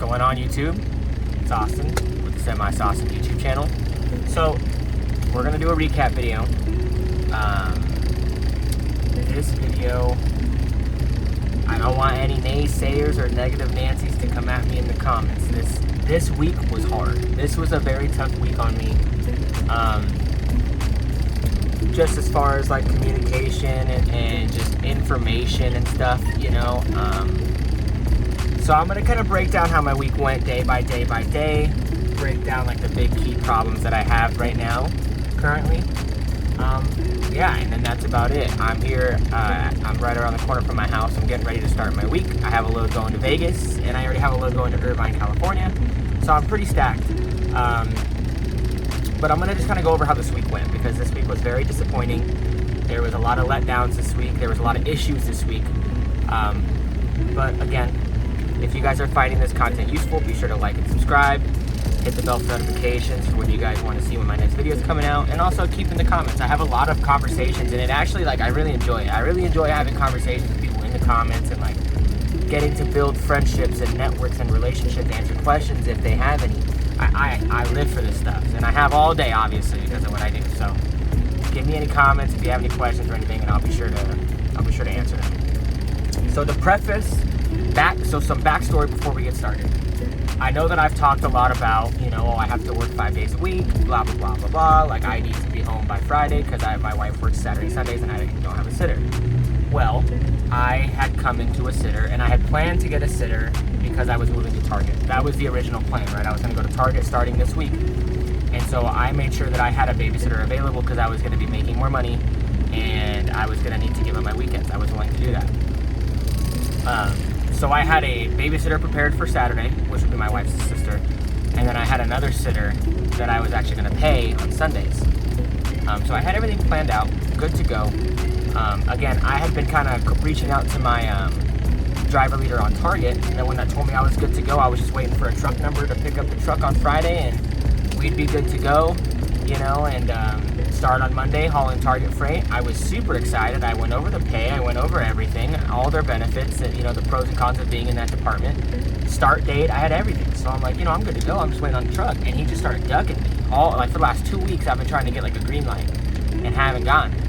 going on, YouTube? It's Austin with the Semi-Sauce YouTube channel. So, we're going to do a recap video. This video, I don't want any naysayers or negative Nancy's to come at me in the comments. This week was hard. This was a very tough week on me. Just as far as like communication and just information and stuff, you know. So I'm gonna kind of break down how my week went day by day by day, break down like the big key problems that I have right now, currently. Yeah, and then that's about it. I'm here, I'm right around the corner from my house. I'm getting ready to start my week. I have a load going to Vegas, and I already have a load going to Irvine, California. So I'm pretty stacked. But I'm gonna just kind of go over how this week went, because this week was very disappointing. There was a lot of letdowns this week. There was a lot of issues this week. But again, if you guys are finding this content useful, be sure to like and subscribe. Hit the bell for notifications for when you guys want to see when my next video is coming out. And also keep in the comments. I have a lot of conversations, and it actually, like, I really enjoy it. I really enjoy having conversations with people in the comments and, like, getting to build friendships and networks and relationships, answer questions if they have any. I live for this stuff, and I have all day, obviously, because of what I do. So give me any comments if you have any questions or anything, and I'll be sure to answer them. So to preface, some backstory before we get started. I know that I've talked a lot about, you know, I have to work 5 days a week, blah, blah, blah, blah, blah. Like, I need to be home by Friday because my wife works Saturday, Sundays, and I don't have a sitter. Well, I had come into a sitter, and I had planned to get a sitter because I was moving to Target. That was the original plan, right? I was going to go to Target starting this week. And so I made sure that I had a babysitter available because I was going to be making more money, and I was going to need to give up my weekends. I was willing to do that. So I had a babysitter prepared for Saturday, which would be my wife's sister. And then I had another sitter that I was actually going to pay on Sundays. So I had everything planned out, good to go. Again, I had been kind of reaching out to my driver leader on Target, and when that told me I was good to go, I was just waiting for a truck number to pick up the truck on Friday, and we'd be good to go, you know, and start on Monday hauling Target freight. I was super excited. I went over the pay, I went over everything, all their benefits, and, you know, the pros and cons of being in that department. Start date, I had everything. So I'm like, you know, I'm good to go. I'm just waiting on the truck, and he just started ducking me. For the last 2 weeks, I've been trying to get like a green light and haven't gotten it.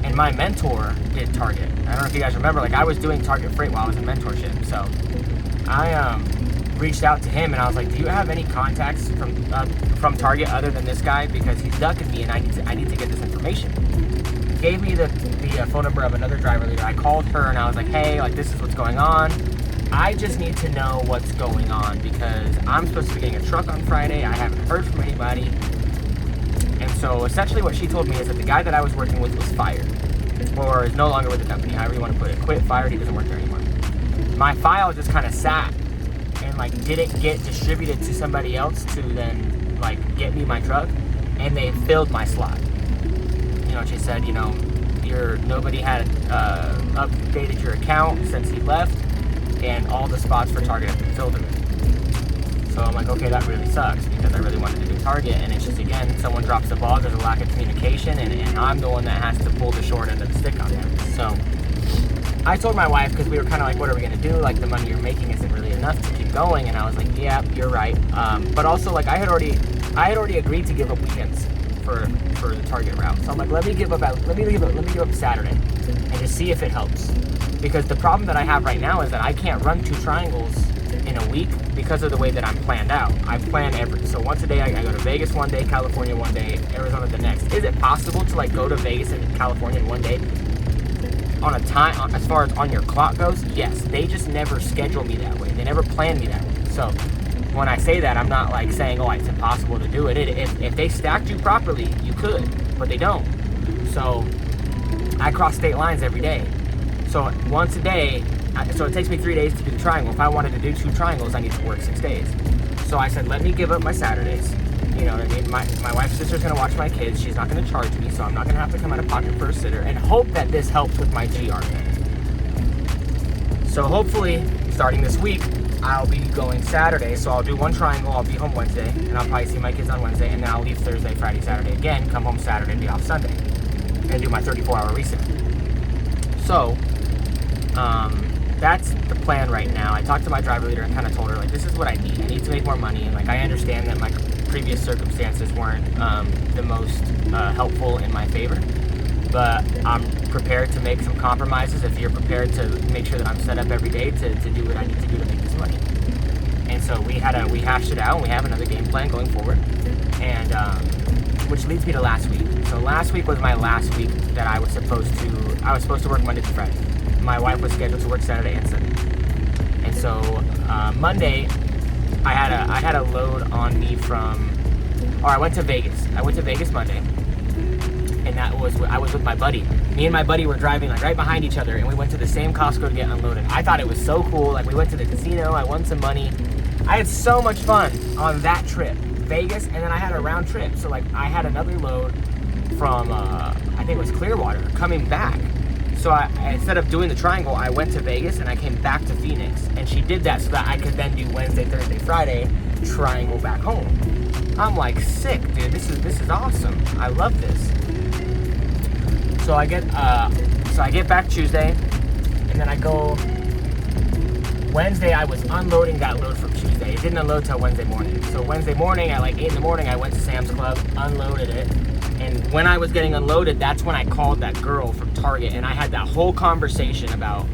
And my mentor did Target. I don't know if you guys remember, like, I was doing Target freight while I was in mentorship. So I reached out to him, and I was like, do you have any contacts from Target other than this guy? Because he's ducking me, and I need to get this information. He gave me the phone number of another driver leader. I called her, and I was like, hey, like, this is what's going on. I just need to know what's going on because I'm supposed to be getting a truck on Friday. I haven't heard from anybody. And so essentially what she told me is that the guy that I was working with was fired, or is no longer with the company, however you want to put it. Quit, fired, he doesn't work there anymore. My file just kind of sat and, like, didn't get distributed to somebody else to then, like, get me my truck, and they filled my slot. You know, she said, you know, nobody had updated your account since he left, and all the spots for Target have been filled already. So I'm like, okay, that really sucks because I really wanted to do Target, and it's just, again, someone drops the ball, there's a lack of communication, and I'm the one that has to pull the short end of the stick on that. So I told my wife, because we were kind of like, what are we going to do? Like, the money you're making isn't really enough to keep going, and I was like, yeah, you're right. But also, like, I had already agreed to give up weekends for the Target route. So I'm like, let me give up Saturday and just see if it helps. Because the problem that I have right now is that I can't run 2 triangles in a week because of the way that I'm planned out. I plan so once a day I go to Vegas one day, California one day, Arizona the next. Is it possible to, like, go to Vegas and California in one day on a time, as far as on your clock goes? Yes. They just never schedule me that way. They never plan me that way. So when I say that, I'm not like saying, oh, it's impossible to do it. If they stacked you properly, you could, but they don't. So I cross state lines every day. So once a day, so it takes me 3 days to do the triangle. If I wanted to do 2 triangles, I need to work 6 days. So I said, let me give up my Saturdays. You know what I mean? My wife's sister's gonna watch my kids. She's not gonna charge me, so I'm not gonna have to come out of pocket for a sitter, and hope that this helps with my GR pay. So hopefully, starting this week, I'll be going Saturday. So I'll do 1 triangle, I'll be home Wednesday, and I'll probably see my kids on Wednesday, and then I'll leave Thursday, Friday, Saturday again, come home Saturday, be off Sunday, and do my 34-hour reset. So, that's the plan right now. I talked to my driver leader and kind of told her, like, this is what I need. I need to make more money, and like I understand that my previous circumstances weren't the most helpful in my favor, but I'm prepared to make some compromises if you're prepared to make sure that I'm set up every day to do what I need to do to make this money. And so we hashed it out, and we have another game plan going forward, and which leads me to last week. So last week was my last week that I was supposed to work Monday through Friday. My wife was scheduled to work Saturday and Sunday. And so Monday, I had a load on me I went to Vegas. I went to Vegas Monday, and I was with my buddy. Me and my buddy were driving like right behind each other, and we went to the same Costco to get unloaded. I thought it was so cool. Like, we went to the casino, I won some money. I had so much fun on that trip, Vegas, and then I had a round trip. So like, I had another load from I think it was Clearwater coming back. So I instead of doing the triangle, I went to Vegas and I came back to Phoenix, and she did that so that I could then do Wednesday, Thursday, Friday, triangle back home. I'm like, sick, dude. This is awesome. I love this. So I get back Tuesday, and then I go Wednesday. I was unloading that load from Tuesday. It didn't unload till Wednesday morning. So Wednesday morning at like 8 in the morning, I went to Sam's Club, unloaded it. And when I was getting unloaded, that's when I called that girl from Target, and I had that whole conversation about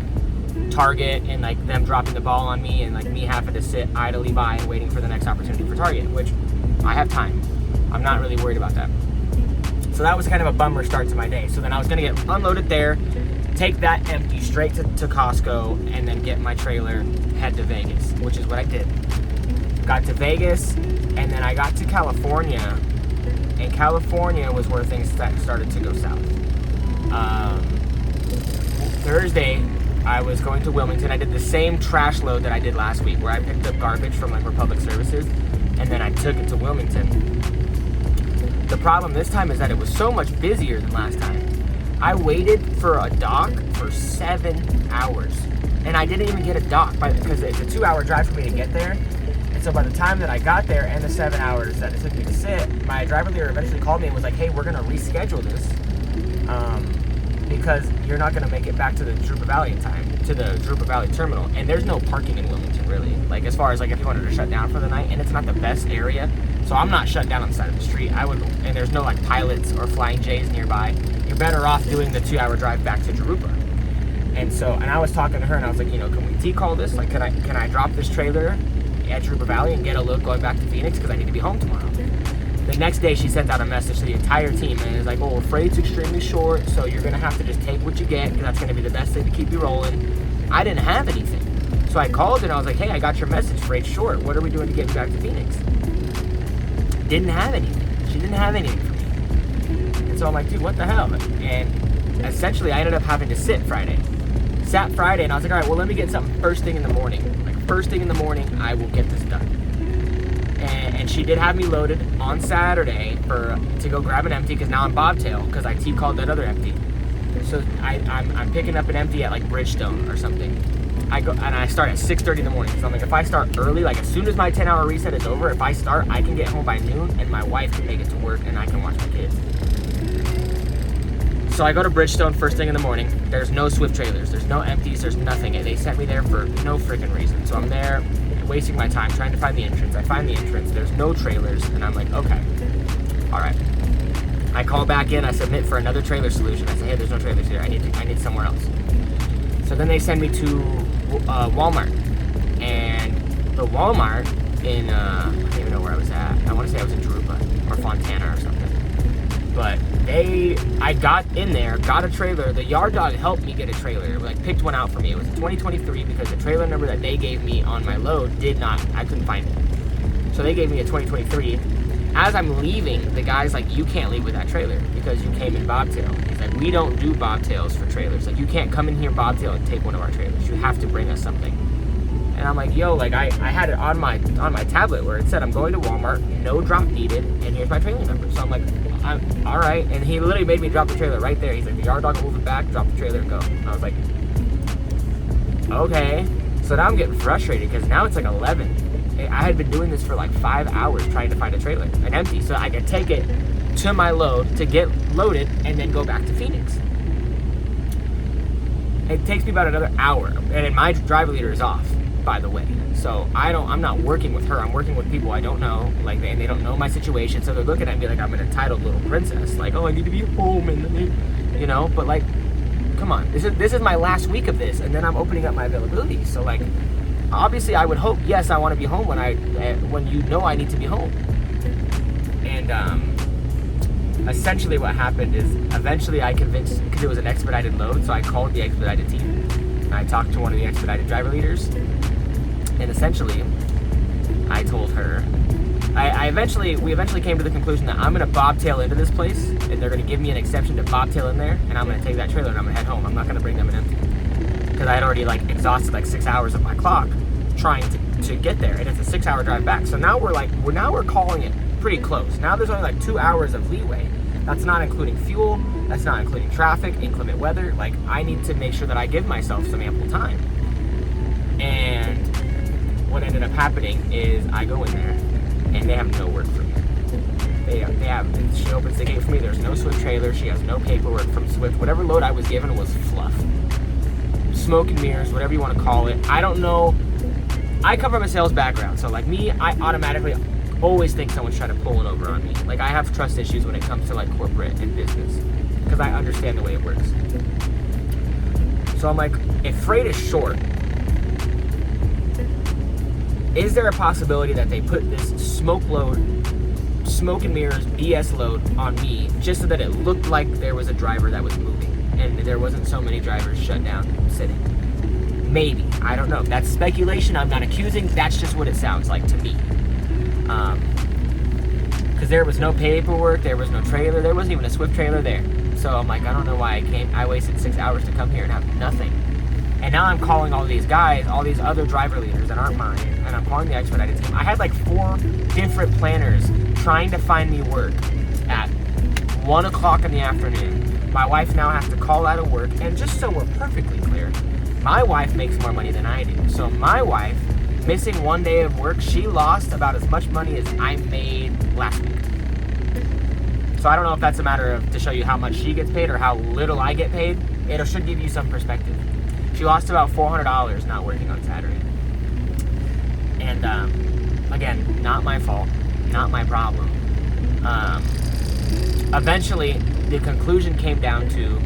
Target and like them dropping the ball on me, and like me having to sit idly by and waiting for the next opportunity for Target, which I have time. I'm not really worried about that. So that was kind of a bummer start to my day. So then I was gonna get unloaded there, take that empty straight to Costco, and then get my trailer, head to Vegas, which is what I did. Got to Vegas, and then I got to California. And California was where things started to go south. Thursday, I was going to Wilmington. I did the same trash load that I did last week, where I picked up garbage from like Republic Services, and then I took it to Wilmington. The problem this time is that it was so much busier than last time. I waited for a dock for 7 hours, and I didn't even get a dock because it's a 2-hour drive for me to get there. So by the time that I got there and the 7 hours that it took me to sit, my driver leader eventually called me and was like, hey, we're going to reschedule this because you're not going to make it back to the Drupa Valley in time, to the Drupa Valley terminal. And there's no parking in Wilmington, really. Like, as far as like if you wanted to shut down for the night, and it's not the best area. So I'm not shut down on the side of the street. And there's no like pilots or flying J's nearby. You're better off doing the 2-hour drive back to Drupa. And I was talking to her, and I was like, can we T-call this? Like, can I drop this trailer at Drupa Valley and get a load going back to Phoenix because I need to be home tomorrow? The next day, she sent out a message to the entire team, and it's like, oh, freight's extremely short, so you're going to have to just take what you get, because that's going to be the best thing to keep you rolling. I didn't have anything. So I called, and I was like, hey, I got your message, freight's short. What are we doing to get you back to Phoenix? Didn't have anything. She didn't have anything for me. And so I'm like, dude, what the hell? And essentially, I ended up having to sit Friday. Sat Friday, and I was like, all right, well, let me get something first thing in the morning. First thing in the morning, I will get this done. And she did have me loaded on Saturday to go grab an empty, because now I'm bobtail, because I T-called that other empty. So I'm picking up an empty at like Bridgestone or something. I start at 6:30 in the morning. So I'm like, if I start early, like as soon as my 10-hour reset is over, if I start, I can get home by noon, and my wife can make it to work, and I can watch my kids. So I go to Bridgestone first thing in the morning. There's no Swift trailers. There's no empties. There's nothing. And they sent me there for no freaking reason. So I'm there wasting my time trying to find the entrance. I find the entrance. There's no trailers. And I'm like, okay. All right. I call back in. I submit for another trailer solution. I say, hey, there's no trailers here. I need somewhere else. So then they send me to Walmart. And the Walmart in, I don't even know where I was at. I want to say I was in Drupa or Fontana or something. But I got in there, got a trailer. The yard dog helped me get a trailer, like picked one out for me. It was a 2023 because the trailer number that they gave me on my load I couldn't find it. So they gave me a 2023. As I'm leaving, the guy's like, you can't leave with that trailer because you came in bobtail. He's like, we don't do bobtails for trailers. Like, you can't come in here bobtail and take one of our trailers. You have to bring us something. And I'm like, yo, like I had it on my tablet where it said, I'm going to Walmart, no drop needed, and here's my trailer number. So I'm like, all right. And he literally made me drop the trailer right there. He's like, the yard dog will move it back, drop the trailer and go. And I was like, okay. So now I'm getting frustrated because now it's like 11. I had been doing this for like 5 hours trying to find a trailer, an empty, so I could take it to my load to get loaded and then go back to Phoenix. It takes me about another hour, and my driver leader is off, by the way. So I'm not working with her. I'm working with people I don't know, like, and they don't know my situation. So they're looking at me like I'm an entitled little princess, like, oh, I need to be home, and you know. But like, come on, this is my last week of this, and then I'm opening up my availability. So like, obviously, I would hope, yes, I want to be home when you know I need to be home. And essentially, what happened is eventually I convinced, because it was an expedited load, so I called the expedited team. And I talked to one of the expedited driver leaders. And essentially, I told her, we eventually came to the conclusion that I'm going to bobtail into this place, and they're going to give me an exception to bobtail in there, and I'm going to take that trailer and I'm going to head home. I'm not going to bring them an empty. Because I had already like exhausted like 6 hours of my clock trying to get there, and it's a 6-hour drive back. So now we're calling it pretty close. Now there's only like 2 hours of leeway. That's not including fuel, that's not including traffic, inclement weather. Like, I need to make sure that I give myself some ample time. And what ended up happening is I go in there and they have no work for me. They have, she opens the gate for me, there's no Swift trailer, she has no paperwork from Swift. Whatever load I was given was fluff. Smoke and mirrors, whatever you want to call it. I don't know. I come from a sales background, so like me, I automatically always think someone's trying to pull it over on me. Like, I have trust issues when it comes to like corporate and business, because I understand the way it works. So I'm like, if freight is short, is there a possibility that they put this smoke and mirrors BS load on me just so that it looked like there was a driver that was moving and there wasn't so many drivers shut down sitting? Maybe. I don't know. That's speculation. I'm not accusing. That's just what it sounds like to me. Because there was no paperwork, there was no trailer, there wasn't even a Swift trailer there. So I'm like, I don't know why I came. I wasted 6 hours to come here and have nothing. And now I'm calling all these guys, all these other driver leaders that aren't mine, and I'm calling the expedited team. I had like 4 different planners trying to find me work at 1 o'clock in the afternoon. My wife now has to call out of work, and just so we're perfectly clear, my wife makes more money than I do. So my wife, missing 1 day of work, she lost about as much money as I made last week. So I don't know if that's a matter of to show you how much she gets paid or how little I get paid. It should give you some perspective. She lost about $400 not working on Saturday. And again, not my fault, not my problem. Eventually, the conclusion came down to,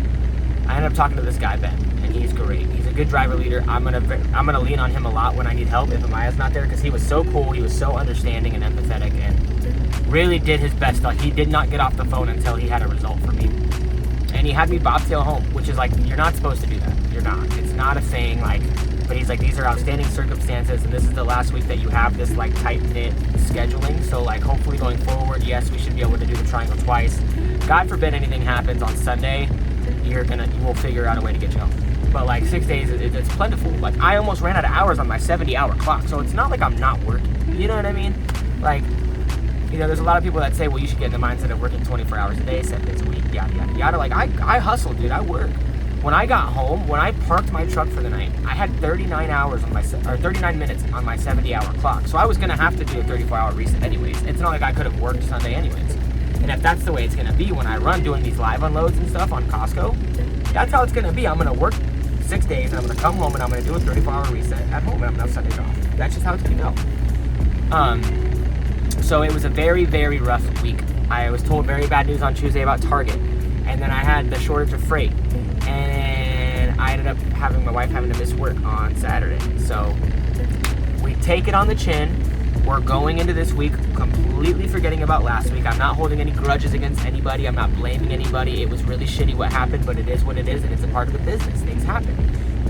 I ended up talking to this guy, Ben, and he's great. He's a good driver leader. I'm gonna lean on him a lot when I need help if Amaya's not there, because he was so cool, he was so understanding and empathetic, and really did his best. He did not get off the phone until he had a result for me. And he had me bobtail home, which is like, you're not supposed to do that. You're not. It's not a thing, like, but he's like, these are outstanding circumstances, and this is the last week that you have this like tight-knit scheduling. So like, hopefully going forward, yes, we should be able to do the triangle twice. God forbid anything happens on Sunday, you will figure out a way to get you home. But like 6 days, it's plentiful. Like, I almost ran out of hours on my 70-hour clock, so it's not like I'm not working. You know what I mean? Like, you know, there's a lot of people that say, well, you should get in the mindset of working 24 hours a day, 7 days a week, yada, yada, yada. Like, I hustle, dude. I work. When I got home, when I parked my truck for the night, I had 39 minutes on my 70-hour clock. So I was going to have to do a 34-hour reset anyways. It's not like I could have worked Sunday anyways. And if that's the way it's going to be when I run doing these live unloads and stuff on Costco, that's how it's going to be. I'm going to work 6 days, and I'm going to come home, and I'm going to do a 34-hour reset at home, and I'm going to have Sundays off. That's just how it's going to go. So it was a very, very rough week. I was told very bad news on Tuesday about Target, and then I had the shortage of freight, and I ended up having my wife having to miss work on Saturday. So we take it on the chin. We're going into this week completely forgetting about last week. I'm not holding any grudges against anybody. I'm not blaming anybody. It was really shitty what happened, but it is what it is, and it's a part of the business. Things happen.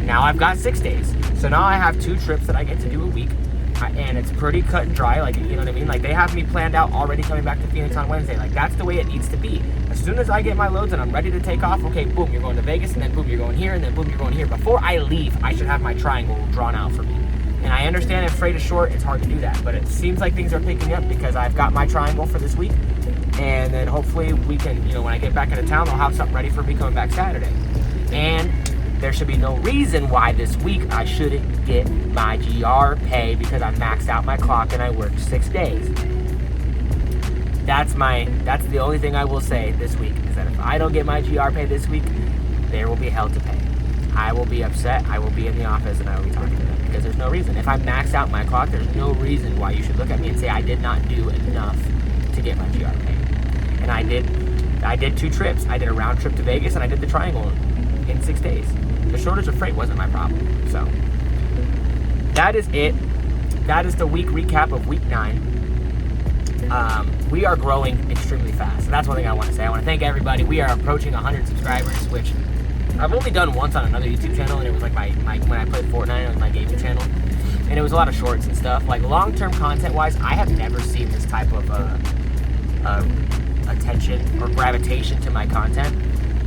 Now I've got 6 days. So now I have 2 trips that I get to do a week. And it's pretty cut and dry, like, you know what I mean? Like, they have me planned out already coming back to Phoenix on Wednesday. Like, that's the way it needs to be. As soon as I get my loads and I'm ready to take off, okay, boom, you're going to Vegas, and then boom, you're going here, and then boom, you're going here. Before I leave, I should have my triangle drawn out for me. And I understand if freight is short, it's hard to do that. But it seems like things are picking up because I've got my triangle for this week. And then hopefully we can, you know, when I get back into town, I'll have something ready for me coming back Saturday. And there should be no reason why this week I shouldn't get my GR pay because I maxed out my clock and I worked 6 days. That's the only thing I will say this week, is that if I don't get my GR pay this week, there will be hell to pay. I will be upset. I will be in the office and I will be talking to them because there's no reason. If I max out my clock, there's no reason why you should look at me and say I did not do enough to get my GR paid. And I did 2 trips. I did a round trip to Vegas and I did the Triangle in 6 days. The shortage of freight wasn't my problem. So that is it. That is the week recap of week 9. We are growing extremely fast. So that's one thing I want to say. I want to thank everybody. We are approaching 100 subscribers, which I've only done once on another YouTube channel, and it was like my when I played Fortnite, it was my gaming channel. And it was a lot of shorts and stuff. Like long-term content-wise, I have never seen this type of attention or gravitation to my content.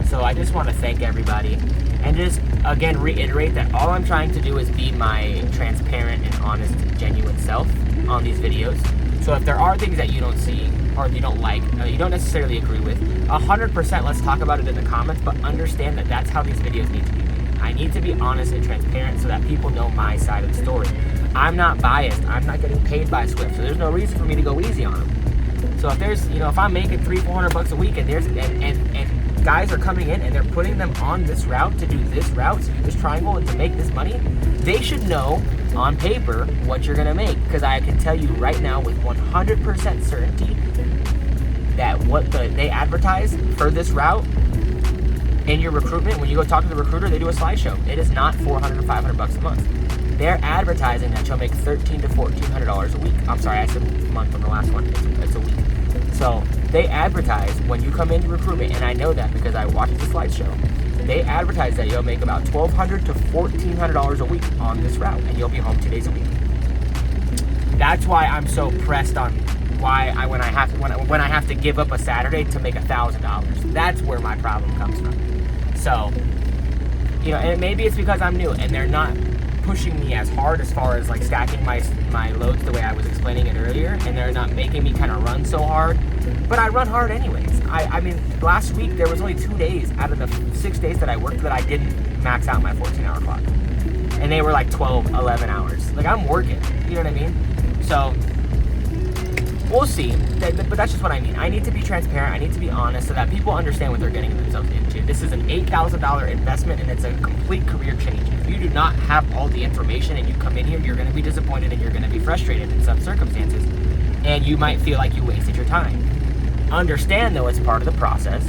So I just want to thank everybody. And just, again, reiterate that all I'm trying to do is be my transparent and honest, genuine self on these videos. So if there are things that you don't see or you don't like, you don't necessarily agree with, 100% let's talk about it in the comments, but understand that that's how these videos need to be made. I need to be honest and transparent so that people know my side of the story. I'm not biased. I'm not getting paid by Swift, so there's no reason for me to go easy on them. So if there's, if I'm making $300-400 a week and there's and guys are coming in and they're putting them on this route to do this route, to do this triangle and to make this money, they should know on paper what you're gonna make, because I can tell you right now with 100% certainty that what they advertise for this route in your recruitment, when you go talk to the recruiter, they do a slideshow. It is not $400 or $500 a month. They're advertising that you'll make $1,300 to $1,400 a week. I'm sorry, I said a month on the last one. It's a week. So they advertise when you come into recruitment, and I know that because I watched the slideshow. They advertise that you'll make about $1,200 to $1,400 a week on this route, and you'll be home 2 days a week. That's why I'm so pressed on why when I have to give up a Saturday to make $1,000. That's where my problem comes from. So, and maybe it's because I'm new and they're not pushing me as hard as far as like stacking my loads the way I was explaining it earlier, and they're not making me kind of run so hard. But I run hard anyways. I mean, last week there was only 2 days out of the 6 days that I worked that I didn't max out my 14-hour clock. And they were like 12, 11 hours. Like, I'm working. You know what I mean? So, we'll see. But that's just what I mean. I need to be transparent. I need to be honest so that people understand what they're getting themselves into. This is an $8,000 investment, and it's a complete career change. If you do not have all the information and you come in here, you're going to be disappointed and you're going to be frustrated in some circumstances. And you might feel like you wasted your time. Understand, though, it's part of the process.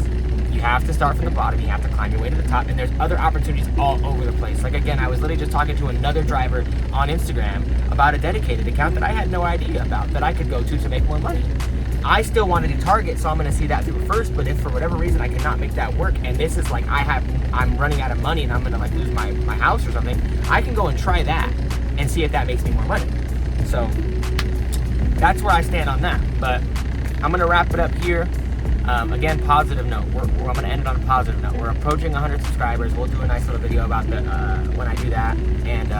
You have to start from the bottom. You have to climb your way to the top. And there's other opportunities all over the place. Like, again, I was literally just talking to another driver on Instagram about a dedicated account that I had no idea about that I could go to make more money. I still wanted to target, so I'm going to see that through first. But if for whatever reason I cannot make that work, and this is like I'm running out of money and I'm going to like lose my house or something, I can go and try that and see if that makes me more money. So that's where I stand on that. But I'm going to wrap it up here. Again, positive note. I'm going to end it on a positive note. We're approaching 100 subscribers. We'll do a nice little video about when I do that. And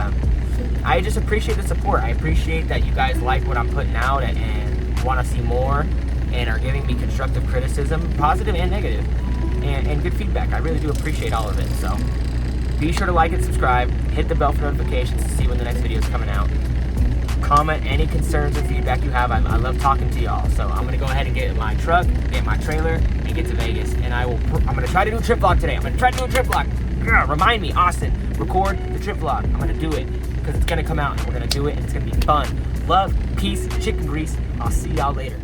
I just appreciate the support. I appreciate that you guys like what I'm putting out and want to see more and are giving me constructive criticism, positive and negative, and good feedback. I really do appreciate all of it. So be sure to like and subscribe. Hit the bell for notifications to see when the next video is coming out. Comment any concerns or feedback you have. I love talking to y'all. So I'm gonna go ahead and get my truck, get my trailer, and get to Vegas. And I'm gonna try to do a trip vlog today. I'm gonna try to do a trip vlog. Remind me, Austin, record the trip vlog. I'm gonna do it because it's gonna come out and we're gonna do it and it's gonna be fun. Love, peace, chicken grease. I'll see y'all later.